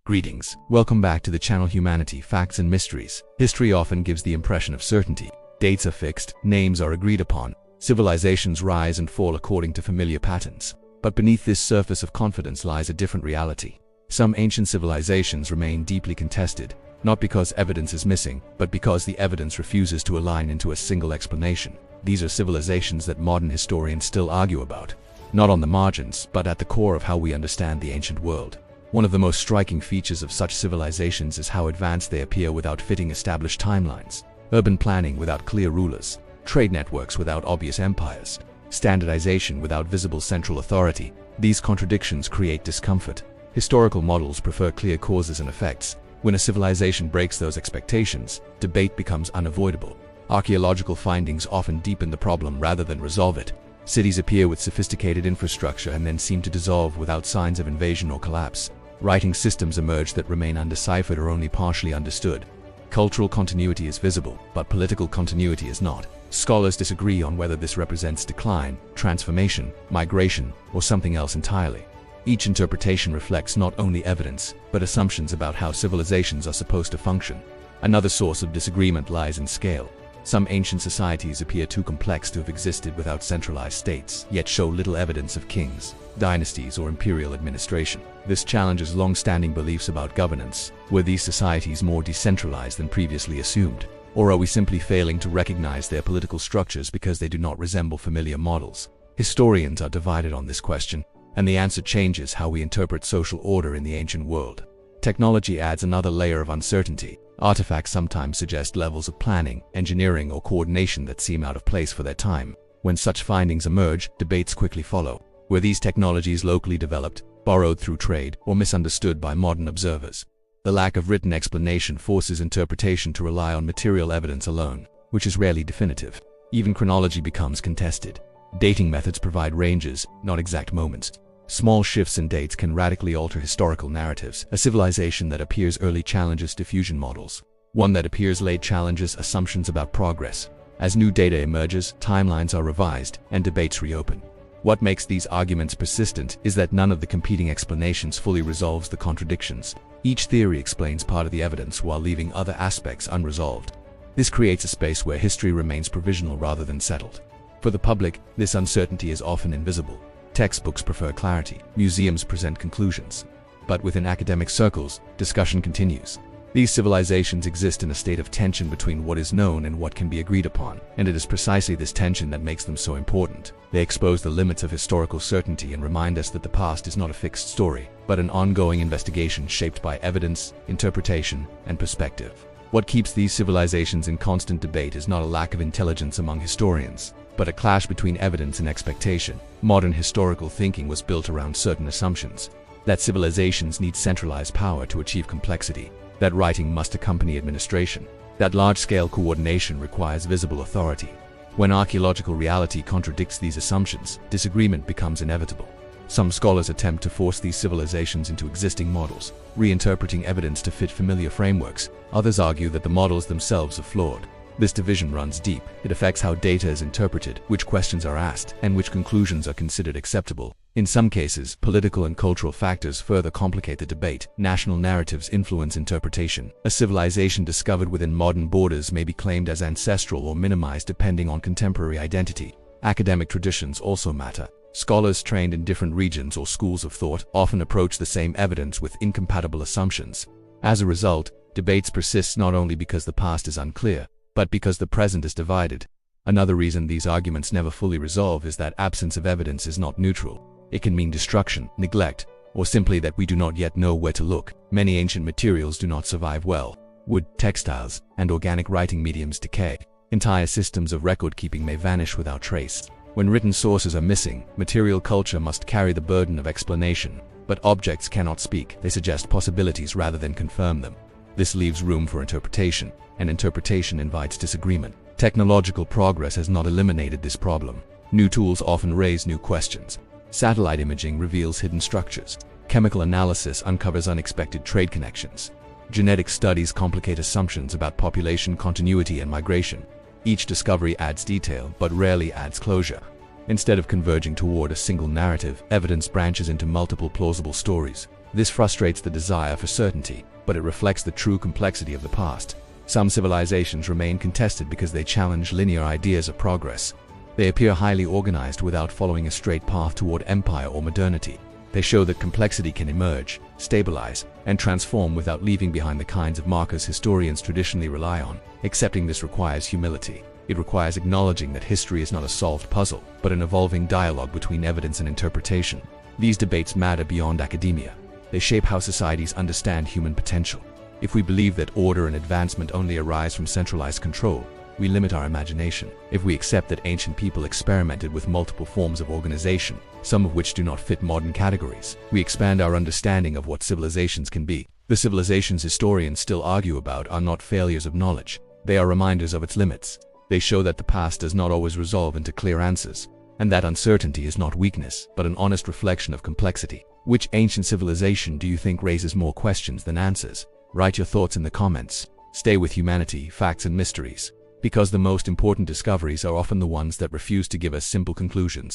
Greetings. Welcome back to the channel Humanity, Facts and Mysteries. History often gives the impression of certainty. Dates are fixed, names are agreed upon, civilizations rise and fall according to familiar patterns. But beneath this surface of confidence lies a different reality. Some ancient civilizations remain deeply contested, not because evidence is missing, but because the evidence refuses to align into a single explanation. These are civilizations that modern historians still argue about, not on the margins, but at the core of how we understand the ancient world. One of the most striking features of such civilizations is how advanced they appear without fitting established timelines. Urban planning without clear rulers, trade networks without obvious empires, standardization without visible central authority. These contradictions create discomfort. Historical models prefer clear causes and effects. When a civilization breaks those expectations, debate becomes unavoidable. Archaeological findings often deepen the problem rather than resolve it. Cities appear with sophisticated infrastructure and then seem to dissolve without signs of invasion or collapse. Writing systems emerge that remain undeciphered or only partially understood. Cultural continuity is visible, but political continuity is not. Scholars disagree on whether this represents decline, transformation, migration, or something else entirely. Each interpretation reflects not only evidence, but assumptions about how civilizations are supposed to function. Another source of disagreement lies in scale. Some ancient societies appear too complex to have existed without centralized states, yet show little evidence of kings, dynasties, or imperial administration. This challenges long-standing beliefs about governance. Were these societies more decentralized than previously assumed? Or are we simply failing to recognize their political structures because they do not resemble familiar models? Historians are divided on this question, and the answer changes how we interpret social order in the ancient world. Technology adds another layer of uncertainty. Artifacts sometimes suggest levels of planning, engineering, or coordination that seem out of place for their time. When such findings emerge, debates quickly follow. Were these technologies locally developed, borrowed through trade, or misunderstood by modern observers? The lack of written explanation forces interpretation to rely on material evidence alone, which is rarely definitive. Even chronology becomes contested. Dating methods provide ranges, not exact moments. Small shifts in dates can radically alter historical narratives. A civilization that appears early challenges diffusion models. One that appears late challenges assumptions about progress. As new data emerges, timelines are revised, and debates reopen. What makes these arguments persistent is that none of the competing explanations fully resolves the contradictions. Each theory explains part of the evidence while leaving other aspects unresolved. This creates a space where history remains provisional rather than settled. For the public, this uncertainty is often invisible. Textbooks prefer clarity, museums present conclusions. But within academic circles, discussion continues. These civilizations exist in a state of tension between what is known and what can be agreed upon, and it is precisely this tension that makes them so important. They expose the limits of historical certainty and remind us that the past is not a fixed story, but an ongoing investigation shaped by evidence, interpretation, and perspective. What keeps these civilizations in constant debate is not a lack of intelligence among historians, but a clash between evidence and expectation. Modern historical thinking was built around certain assumptions: that civilizations need centralized power to achieve complexity, that writing must accompany administration, that large-scale coordination requires visible authority. When archaeological reality contradicts these assumptions, disagreement becomes inevitable. Some scholars attempt to force these civilizations into existing models, reinterpreting evidence to fit familiar frameworks. Others argue that the models themselves are flawed. This division runs deep. It affects how data is interpreted, which questions are asked, and which conclusions are considered acceptable. In some cases, political and cultural factors further complicate the debate. National narratives influence interpretation. A civilization discovered within modern borders may be claimed as ancestral or minimized depending on contemporary identity. Academic traditions also matter. Scholars trained in different regions or schools of thought often approach the same evidence with incompatible assumptions. As a result, debates persist not only because the past is unclear, but because the present is divided. Another reason these arguments never fully resolve is that absence of evidence is not neutral. It can mean destruction, neglect, or simply that we do not yet know where to look. Many ancient materials do not survive well. Wood, textiles, and organic writing mediums decay. Entire systems of record-keeping may vanish without trace. When written sources are missing, material culture must carry the burden of explanation. But objects cannot speak. They suggest possibilities rather than confirm them. This leaves room for interpretation, and interpretation invites disagreement. Technological progress has not eliminated this problem. New tools often raise new questions. Satellite imaging reveals hidden structures. Chemical analysis uncovers unexpected trade connections. Genetic studies complicate assumptions about population continuity and migration. Each discovery adds detail, but rarely adds closure. Instead of converging toward a single narrative, evidence branches into multiple plausible stories. This frustrates the desire for certainty, but it reflects the true complexity of the past. Some civilizations remain contested because they challenge linear ideas of progress. They appear highly organized without following a straight path toward empire or modernity. They show that complexity can emerge, stabilize, and transform without leaving behind the kinds of markers historians traditionally rely on. Accepting this requires humility. It requires acknowledging that history is not a solved puzzle, but an evolving dialogue between evidence and interpretation. These debates matter beyond academia. They shape how societies understand human potential. If we believe that order and advancement only arise from centralized control, we limit our imagination. If we accept that ancient people experimented with multiple forms of organization, some of which do not fit modern categories, we expand our understanding of what civilizations can be. The civilizations historians still argue about are not failures of knowledge. They are reminders of its limits. They show that the past does not always resolve into clear answers, and that uncertainty is not weakness, but an honest reflection of complexity. Which ancient civilization do you think raises more questions than answers? Write your thoughts in the comments. Stay with humanity, facts and mysteries, because the most important discoveries are often the ones that refuse to give us simple conclusions.